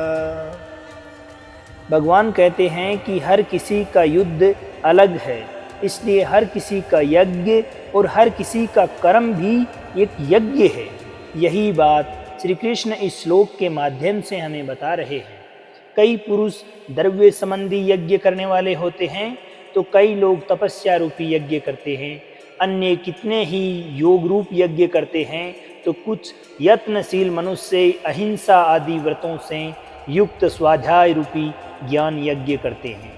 भगवान कहते हैं कि हर किसी का युद्ध अलग है, इसलिए हर किसी का यज्ञ और हर किसी का कर्म भी एक यज्ञ है। यही बात श्री कृष्ण इस श्लोक के माध्यम से हमें बता रहे हैं। कई पुरुष द्रव्य संबंधी यज्ञ करने वाले होते हैं, तो कई लोग तपस्या रूपी यज्ञ करते हैं, अन्य कितने ही योग रूप यज्ञ करते हैं, तो कुछ यत्नशील मनुष्य अहिंसा आदि व्रतों से युक्त स्वाध्याय रूपी ज्ञान यज्ञ करते हैं।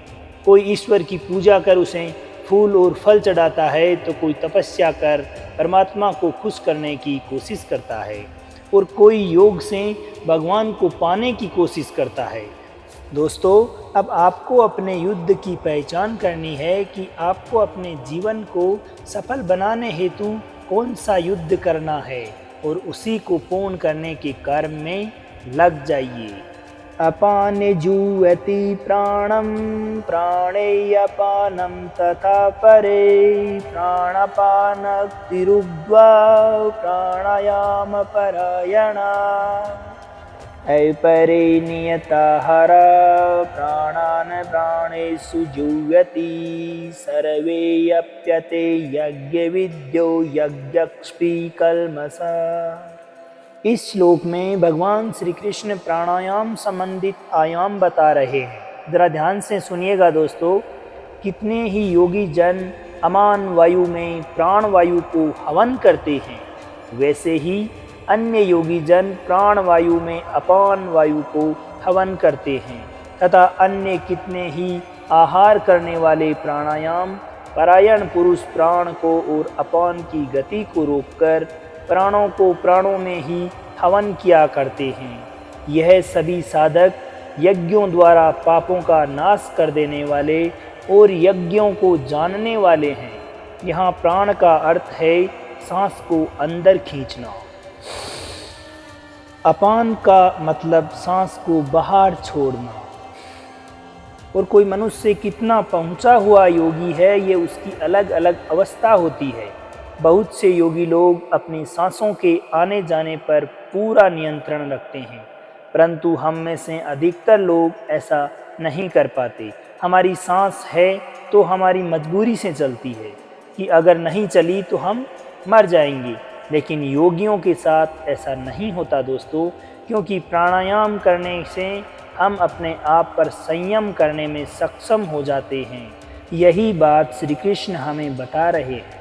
कोई ईश्वर की पूजा कर उसे फूल और फल चढ़ाता है, तो कोई तपस्या कर परमात्मा को खुश करने की कोशिश करता है, और कोई योग से भगवान को पाने की कोशिश करता है। दोस्तों, अब आपको अपने युद्ध की पहचान करनी है कि आपको अपने जीवन को सफल बनाने हेतु कौन सा युद्ध करना है, और उसी को पूर्ण करने के कर्म में लग जाइए। अपाने जुह्वति प्राणं प्राणे अपानं तथा परे प्राणापानतिरुद्ध्वा प्राणायाम परायणा अपरे नियताहार प्राणान् प्राणेषु जुह्वति सर्वे अप्यते यज्ञविद्यो यज्ञक्ष्पी कल्मषा। इस श्लोक में भगवान श्री कृष्ण प्राणायाम संबंधित आयाम बता रहे हैं। ज़रा ध्यान से सुनिएगा दोस्तों। कितने ही योगी जन अमान वायु में प्राण वायु को हवन करते हैं, वैसे ही अन्य योगी जन प्राण वायु में अपान वायु को हवन करते हैं तथा अन्य कितने ही आहार करने वाले प्राणायाम परायण पुरुष प्राण को और अपान की गति को रोककर प्राणों को प्राणों में ही हवन किया करते हैं। यह सभी साधक यज्ञों द्वारा पापों का नाश कर देने वाले और यज्ञों को जानने वाले हैं। यहाँ प्राण का अर्थ है सांस को अंदर खींचना। अपान का मतलब सांस को बाहर छोड़ना। और कोई मनुष्य कितना पहुंचा हुआ योगी है, ये उसकी अलग अलग अवस्था होती है। बहुत से योगी लोग अपनी सांसों के आने जाने पर पूरा नियंत्रण रखते हैं, परंतु हम में से अधिकतर लोग ऐसा नहीं कर पाते। हमारी सांस है तो हमारी मजबूरी से चलती है कि अगर नहीं चली तो हम मर जाएंगे। लेकिन योगियों के साथ ऐसा नहीं होता दोस्तों, क्योंकि प्राणायाम करने से हम अपने आप पर संयम करने में सक्षम हो जाते हैं। यही बात श्री कृष्ण हमें बता रहे हैं।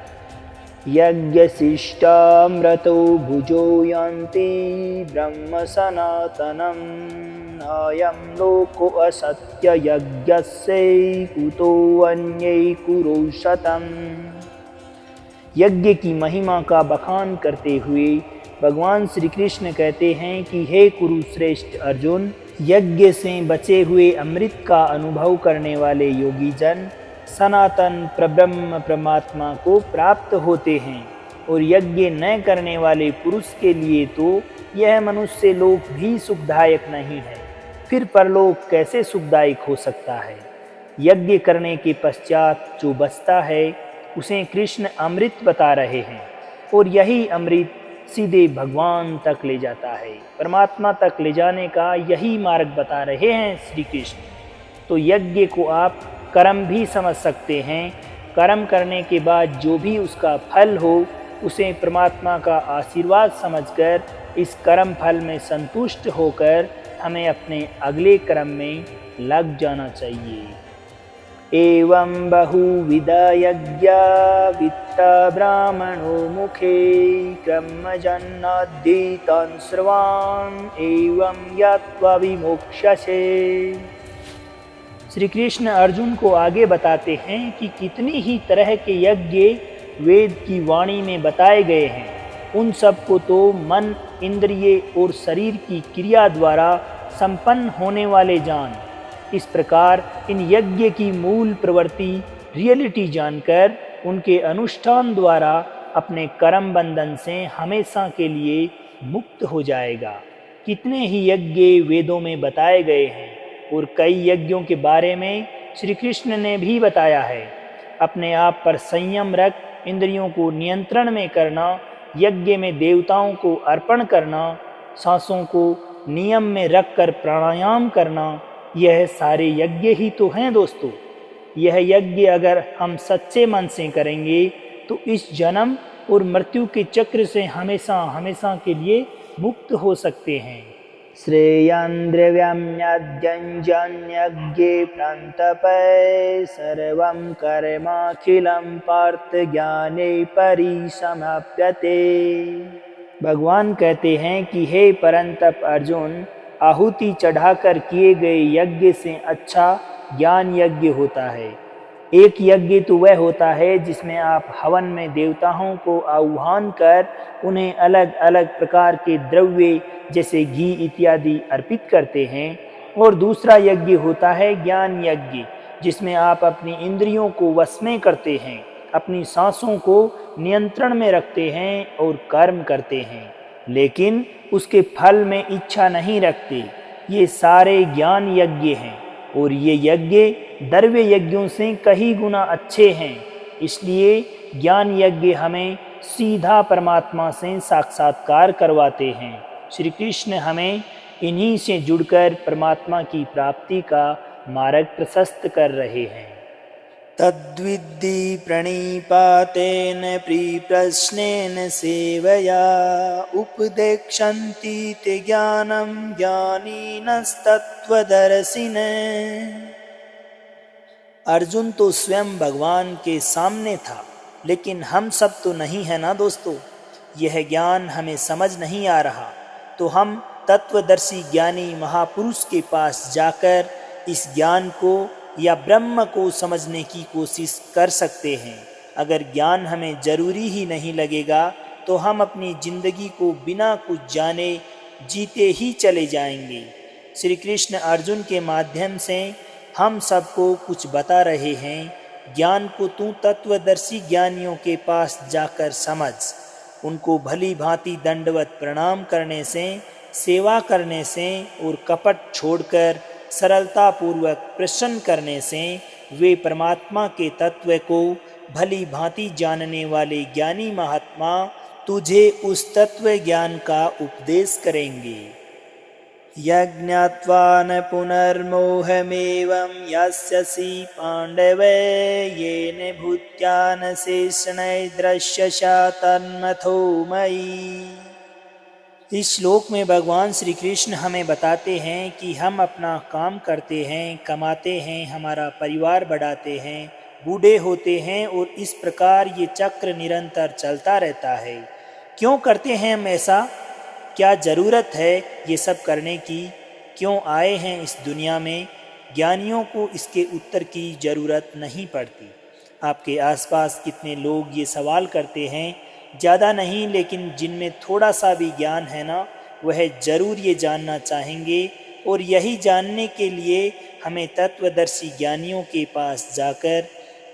यज्ञशिष्टामृतो भुजो यान्ति ब्रह्म सनातनम् अयं लोको असत्य यज्ञस्य कुतो अन्ये कुरुषतम्। यज्ञ की महिमा का बखान करते हुए भगवान श्री कृष्ण कहते हैं कि हे कुरुश्रेष्ठ अर्जुन, यज्ञ से बचे हुए अमृत का अनुभव करने वाले योगी जन सनातन प्रब्रह्म परमात्मा को प्राप्त होते हैं, और यज्ञ न करने वाले पुरुष के लिए तो यह मनुष्य लोक भी सुखदायक नहीं है। फिर परलोक कैसे सुखदायक हो सकता है? यज्ञ करने के पश्चात जो बचता है उसे कृष्ण अमृत बता रहे हैं, और यही अमृत सीधे भगवान तक ले जाता है। परमात्मा तक ले जाने का यही मार्ग बता रहे हैं श्री कृष्ण। तो यज्ञ को आप कर्म भी समझ सकते हैं। कर्म करने के बाद जो भी उसका फल हो उसे परमात्मा का आशीर्वाद समझकर इस कर्म फल में संतुष्ट होकर हमें अपने अगले कर्म में लग जाना चाहिए। एवं बहुविधा यज्ञा वित्ता ब्राह्मणो मुखे कर्मजन्नाद्धीतान् सर्वान् एवं यात्वा विमोक्ष्यसे। श्री कृष्ण अर्जुन को आगे बताते हैं कि कितनी ही तरह के यज्ञ वेद की वाणी में बताए गए हैं। उन सब को तो मन, इंद्रिय और शरीर की क्रिया द्वारा संपन्न होने वाले जान। इस प्रकार इन यज्ञ की मूल प्रवृत्ति रियलिटी जानकर उनके अनुष्ठान द्वारा अपने कर्म बंधन से हमेशा के लिए मुक्त हो जाएगा। कितने ही यज्ञ वेदों में बताए गए हैं और कई यज्ञों के बारे में श्री कृष्ण ने भी बताया है। अपने आप पर संयम रख इंद्रियों को नियंत्रण में करना, यज्ञ में देवताओं को अर्पण करना, सांसों को नियम में रखकर प्राणायाम करना, यह सारे यज्ञ ही तो हैं दोस्तों। यह यज्ञ अगर हम सच्चे मन से करेंगे तो इस जन्म और मृत्यु के चक्र से हमेशा हमेशा के लिए मुक्त हो सकते हैं। श्रेयान् द्रव्यम्यज्ञे प्रान्तपै सर्वं कर्माखिलं पार्थ ज्ञाने परिसमाप्यते। भगवान कहते हैं कि हे परंतप अर्जुन, आहुति चढ़ाकर किए गए यज्ञ से अच्छा ज्ञान यज्ञ होता है। एक यज्ञ तो वह होता है जिसमें आप हवन में देवताओं को आह्वान कर उन्हें अलग अलग प्रकार के द्रव्य जैसे घी इत्यादि अर्पित करते हैं, और दूसरा यज्ञ होता है ज्ञान यज्ञ, जिसमें आप अपनी इंद्रियों को वश में करते हैं, अपनी सांसों को नियंत्रण में रखते हैं और कर्म करते हैं, लेकिन उसके फल में इच्छा नहीं रखते। ये सारे ज्ञान यज्ञ हैं, और ये यज्ञ द्रव्य यज्ञों से कई गुना अच्छे हैं। इसलिए ज्ञान यज्ञ हमें सीधा परमात्मा से साक्षात्कार करवाते हैं। श्री कृष्ण हमें इन्हीं से जुड़कर परमात्मा की प्राप्ति का मार्ग प्रशस्त कर रहे हैं। तद्विद्धि प्रणिपातेन प्रिप्रश्नेन सेवया उपदेक्षन्ति ते ज्ञानं ज्ञानिनस्तत्त्वदर्शिनः। अर्जुन तो स्वयं भगवान के सामने था, लेकिन हम सब तो नहीं है ना दोस्तों। यह ज्ञान हमें समझ नहीं आ रहा, तो हम तत्वदर्शी ज्ञानी महापुरुष के पास जाकर इस ज्ञान को या ब्रह्म को समझने की कोशिश कर सकते हैं। अगर ज्ञान हमें जरूरी ही नहीं लगेगा तो हम अपनी जिंदगी को बिना कुछ जाने जीते ही चले जाएंगे। श्री कृष्ण अर्जुन के माध्यम से हम सबको कुछ बता रहे हैं। ज्ञान को तू तत्वदर्शी ज्ञानियों के पास जाकर समझ। उनको भली भांति दंडवत प्रणाम करने से, सेवा करने से और कपट छोड़कर सरलता पूर्वक प्रसन्न करने से वे परमात्मा के तत्व को भली भांति जानने वाले ज्ञानी महात्मा तुझे उस तत्व ज्ञान का उपदेश करेंगे। यज्ञात्वा न पुनर्मोहमेवं यास्यसि पांडव येन भूत्या न शेषणै दृश्यसा तन्मथो मयि। इस श्लोक में भगवान श्री कृष्ण हमें बताते हैं कि हम अपना काम करते हैं, कमाते हैं, हमारा परिवार बढ़ाते हैं, बूढ़े होते हैं और इस प्रकार ये चक्र निरंतर चलता रहता है। क्यों करते हैं हम ऐसा? क्या ज़रूरत है ये सब करने की? क्यों आए हैं इस दुनिया में? ज्ञानियों को इसके उत्तर की ज़रूरत नहीं पड़ती। आपके आसपास कितने लोग ये सवाल करते हैं? ज़्यादा नहीं, लेकिन जिनमें थोड़ा सा भी ज्ञान है ना, वह ज़रूर ये जानना चाहेंगे और यही जानने के लिए हमें तत्वदर्शी ज्ञानियों के पास जाकर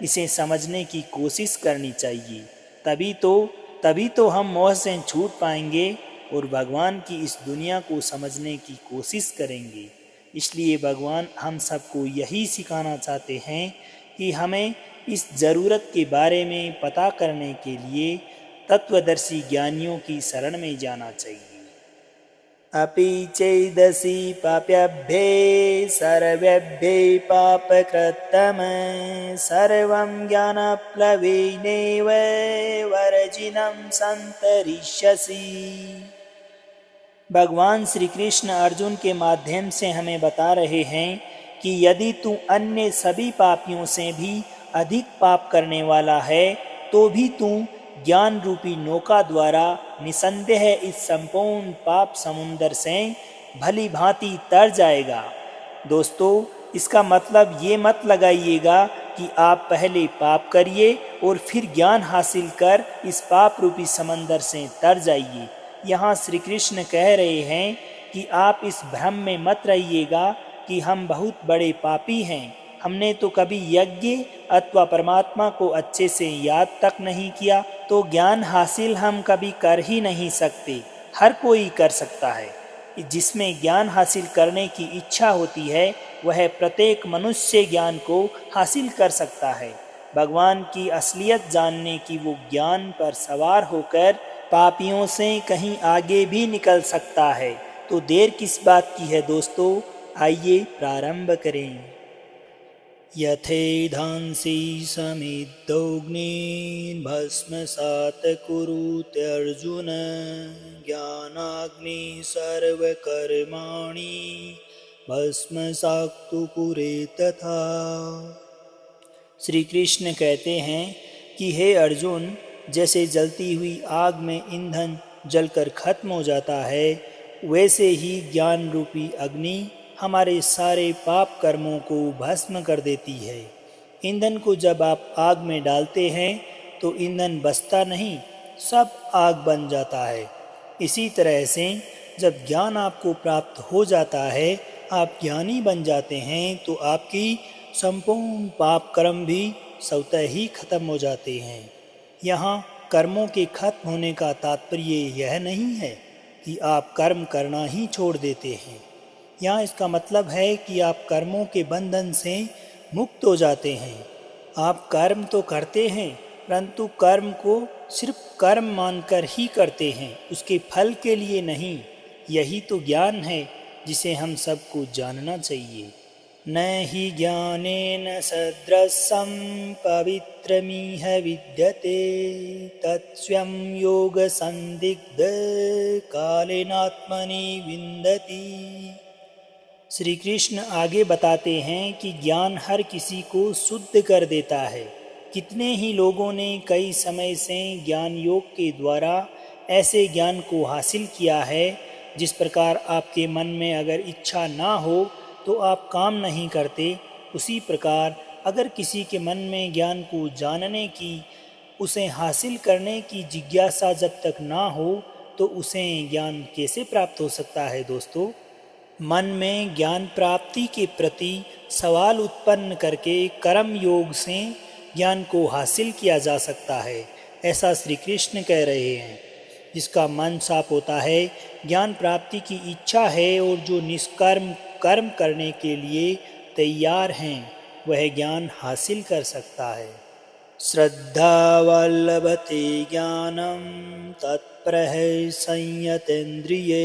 इसे समझने की कोशिश करनी चाहिए। तभी तो हम मोह से छूट पाएंगे और भगवान की इस दुनिया को समझने की कोशिश करेंगे। इसलिए भगवान हम सबको यही सिखाना चाहते हैं कि हमें इस ज़रूरत के बारे में पता करने के लिए तत्वदर्शी ज्ञानियों की शरण में जाना चाहिए। अपि चेदसि पाप्यभ्ये सर्वेभ्ये पापकृत्तम सर्वं ज्ञानप्लवेनैव वर्जिनं सन्तरिष्यसि। भगवान श्री कृष्ण अर्जुन के माध्यम से हमें बता रहे हैं कि यदि तू अन्य सभी पापियों से भी अधिक पाप करने वाला है तो भी तू ज्ञान रूपी नौका द्वारा निसंदेह इस संपूर्ण पाप समुंदर से भली भांति तर जाएगा। दोस्तों, इसका मतलब ये मत लगाइएगा कि आप पहले पाप करिए और फिर ज्ञान हासिल कर इस पाप रूपी समंदर से तर जाइए। यहाँ श्री कृष्ण कह रहे हैं कि आप इस भ्रम में मत रहिएगा कि हम बहुत बड़े पापी हैं, हमने तो कभी यज्ञ अथवा परमात्मा को अच्छे से याद तक नहीं किया, तो ज्ञान हासिल हम कभी कर ही नहीं सकते। हर कोई कर सकता है। जिसमें ज्ञान हासिल करने की इच्छा होती है वह प्रत्येक मनुष्य ज्ञान को हासिल कर सकता है। भगवान की असलियत जानने की वो ज्ञान पर सवार होकर पापियों से कहीं आगे भी निकल सकता है। तो देर किस बात की है दोस्तों, आइए प्रारंभ करें। यथेधांसि समिद्धोऽग्निर्भस्मसात् कुरुत्यर्जुन ज्ञानाग्नि सर्वकर्माणि भस्मसात् कुरे तथा। श्री कृष्ण कहते हैं कि हे अर्जुन, जैसे जलती हुई आग में ईंधन जलकर खत्म हो जाता है, वैसे ही ज्ञान रूपी अग्नि हमारे सारे पाप कर्मों को भस्म कर देती है। ईंधन को जब आप आग में डालते हैं तो ईंधन बचता नहीं, सब आग बन जाता है। इसी तरह से जब ज्ञान आपको प्राप्त हो जाता है, आप ज्ञानी बन जाते हैं, तो आपकी संपूर्ण पाप कर्म भी स्वतः ही खत्म हो जाते हैं। यहाँ कर्मों के खत्म होने का तात्पर्य यह नहीं है कि आप कर्म करना ही छोड़ देते हैं। यहाँ इसका मतलब है कि आप कर्मों के बंधन से मुक्त हो जाते हैं। आप कर्म तो करते हैं, परंतु कर्म को सिर्फ कर्म मानकर ही करते हैं, उसके फल के लिए नहीं। यही तो ज्ञान है जिसे हम सबको जानना चाहिए। न हि ज्ञानेन सदृशं पवित्रमिह विद्यते तत्स्वं योगसंदिग्ध कालेनात्मनि विन्दति। श्री कृष्ण आगे बताते हैं कि ज्ञान हर किसी को शुद्ध कर देता है। कितने ही लोगों ने कई समय से ज्ञान योग के द्वारा ऐसे ज्ञान को हासिल किया है जिस प्रकार आपके मन में अगर इच्छा ना हो तो आप काम नहीं करते, उसी प्रकार अगर किसी के मन में ज्ञान को जानने की, उसे हासिल करने की जिज्ञासा जब तक ना हो तो उसे ज्ञान कैसे प्राप्त हो सकता है। दोस्तों, मन में ज्ञान प्राप्ति के प्रति सवाल उत्पन्न करके कर्म योग से ज्ञान को हासिल किया जा सकता है, ऐसा श्री कृष्ण कह रहे हैं। जिसका मन साफ होता है, ज्ञान प्राप्ति की इच्छा है और जो निष्कर्म कर्म करने के लिए तैयार हैं, वह ज्ञान हासिल कर सकता है। श्रद्धावल्लभते ज्ञानं तत्प्रह संयतेन्द्रिये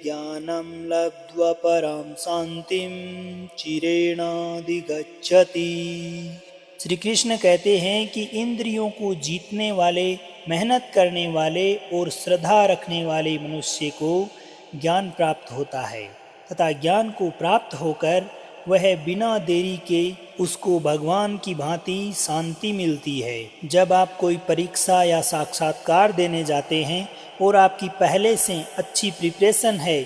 ज्ञानं लब्ध्वा परं शांतिं चिरेणाधिगच्छति। श्री कृष्ण कहते हैं कि इंद्रियों को जीतने वाले, मेहनत करने वाले और श्रद्धा रखने वाले मनुष्य को ज्ञान प्राप्त होता है तथा ज्ञान को प्राप्त होकर वह बिना देरी के उसको भगवान की भांति शांति मिलती है। जब आप कोई परीक्षा या साक्षात्कार देने जाते हैं और आपकी पहले से अच्छी प्रिपरेशन है,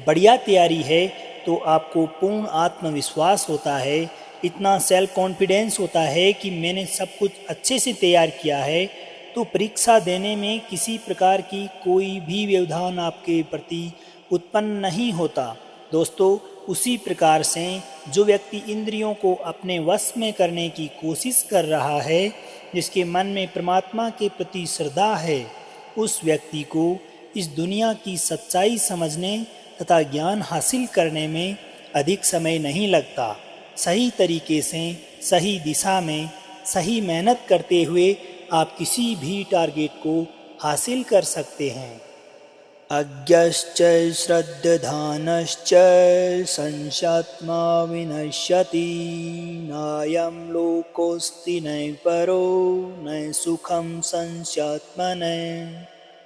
बढ़िया तैयारी है, तो आपको पूर्ण आत्मविश्वास होता है, इतना सेल्फ कॉन्फिडेंस होता है कि मैंने सब कुछ अच्छे से तैयार किया है, तो परीक्षा देने में किसी प्रकार की कोई भी व्यवधान आपके प्रति उत्पन्न नहीं होता। दोस्तों, उसी प्रकार से जो व्यक्ति इंद्रियों को अपने वश में करने की कोशिश कर रहा है, जिसके मन में परमात्मा के प्रति श्रद्धा है, उस व्यक्ति को इस दुनिया की सच्चाई समझने तथा ज्ञान हासिल करने में अधिक समय नहीं लगता। सही तरीके से, सही दिशा में, सही मेहनत करते हुए आप किसी भी टारगेट को हासिल कर सकते हैं। अज्ञश्च श्रद्धानश्च संशात्मा विनश्यति नायं लोकोऽस्ति न परो न सुखम संशात्मन।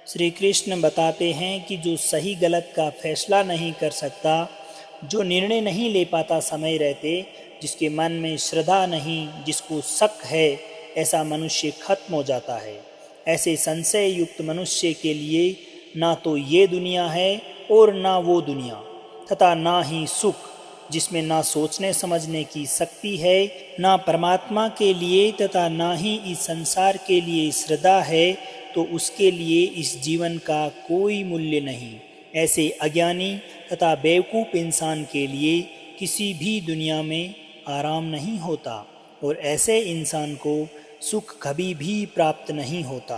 श्री कृष्ण बताते हैं कि जो सही गलत का फैसला नहीं कर सकता, जो निर्णय नहीं ले पाता समय रहते, जिसके मन में श्रद्धा नहीं, जिसको शक है, ऐसा मनुष्य खत्म हो जाता है। ऐसे संशय युक्त मनुष्य के लिए ना तो ये दुनिया है और ना वो दुनिया, तथा ना ही सुख, जिसमें ना सोचने समझने की शक्ति है, ना परमात्मा के लिए तथा ना ही इस संसार के लिए श्रद्धा है, तो उसके लिए इस जीवन का कोई मूल्य नहीं। ऐसे अज्ञानी तथा बेवकूफ़ इंसान के लिए किसी भी दुनिया में आराम नहीं होता और ऐसे इंसान को सुख कभी भी प्राप्त नहीं होता।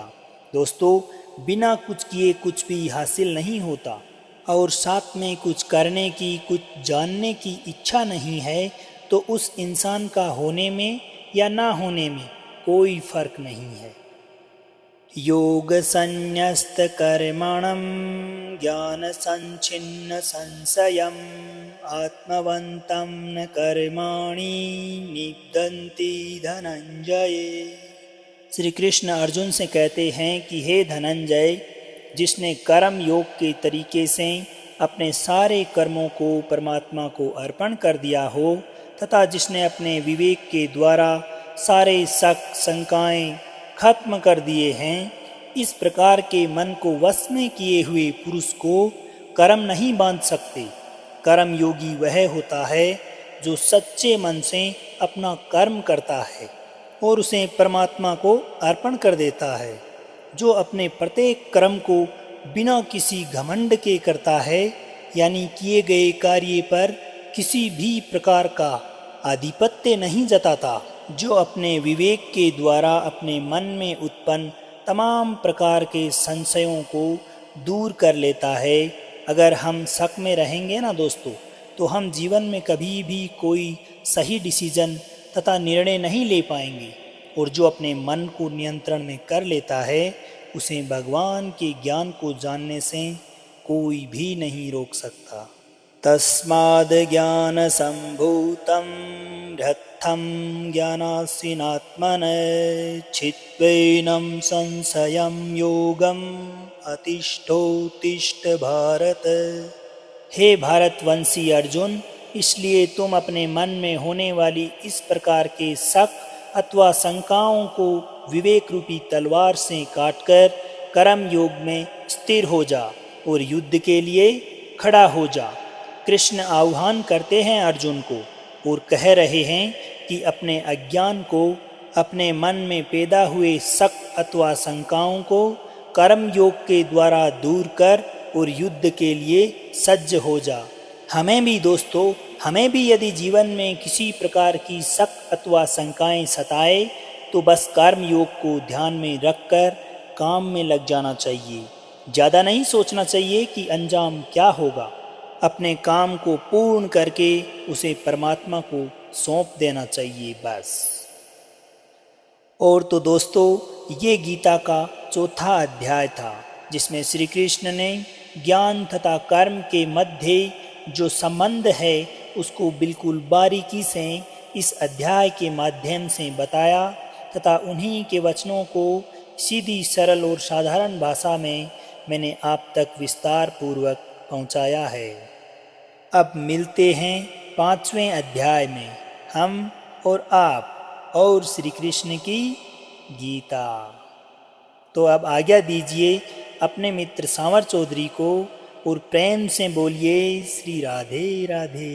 दोस्तों, बिना कुछ किए कुछ भी हासिल नहीं होता और साथ में कुछ करने की, कुछ जानने की इच्छा नहीं है, तो उस इंसान का होने में या ना होने में कोई फर्क नहीं है। योग संन्यस्त कर्मणं ज्ञान संचिन्न संशयम् आत्मवन्तं न कर्माणि निबद्धन्ति धनंजय। श्री कृष्ण अर्जुन से कहते हैं कि हे धनंजय, जिसने कर्म योग के तरीके से अपने सारे कर्मों को परमात्मा को अर्पण कर दिया हो तथा जिसने अपने विवेक के द्वारा सारे शक शंकाएं खत्म कर दिए हैं, इस प्रकार के मन को वश में किए हुए पुरुष को कर्म नहीं बांध सकते। कर्म योगी वह होता है जो सच्चे मन से अपना कर्म करता है और उसे परमात्मा को अर्पण कर देता है, जो अपने प्रत्येक कर्म को बिना किसी घमंड के करता है, यानी किए गए कार्य पर किसी भी प्रकार का आधिपत्य नहीं जताता, जो अपने विवेक के द्वारा अपने मन में उत्पन्न तमाम प्रकार के संशयों को दूर कर लेता है। अगर हम शक में रहेंगे ना दोस्तों, तो हम जीवन में कभी भी कोई सही डिसीजन तथा निर्णय नहीं ले पाएंगे, और जो अपने मन को नियंत्रण में कर लेता है, उसे भगवान के ज्ञान को जानने से कोई भी नहीं रोक सकता। तस्माद् ज्ञानसम्भूतं रत्थं ज्ञानासीनात्मनः छित्त्वैनं संशयं योगम् अतिष्ठोत्तिष्ठ भारत। हे भारतवंशी अर्जुन, इसलिए तुम अपने मन में होने वाली इस प्रकार के शक अथवा शंकाओं को विवेक रूपी तलवार से काटकर कर्म योग में स्थिर हो जा और युद्ध के लिए खड़ा हो जा। कृष्ण आह्वान करते हैं अर्जुन को और कह रहे हैं कि अपने अज्ञान को, अपने मन में पैदा हुए शक अथवा शंकाओं को कर्म योग के द्वारा दूर कर और युद्ध के लिए सज्ज हो जा। हमें भी दोस्तों, हमें भी यदि जीवन में किसी प्रकार की शक अथवा शंकाएं सताए तो बस कर्म योग को ध्यान में रखकर काम में लग जाना चाहिए। ज़्यादा नहीं सोचना चाहिए कि अंजाम क्या होगा। अपने काम को पूर्ण करके उसे परमात्मा को सौंप देना चाहिए बस। और तो दोस्तों, ये गीता का चौथा अध्याय था जिसमें श्री कृष्ण ने ज्ञान तथा कर्म के मध्य जो संबंध है उसको बिल्कुल बारीकी से इस अध्याय के माध्यम से बताया तथा उन्हीं के वचनों को सीधी, सरल और साधारण भाषा में मैंने आप तक विस्तार पूर्वक पहुंचाया है। अब मिलते हैं 5वें अध्याय में, हम और आप और श्री कृष्ण की गीता। तो अब आज्ञा दीजिए अपने मित्र सांवर चौधरी को और प्रेम से बोलिए श्री राधे राधे।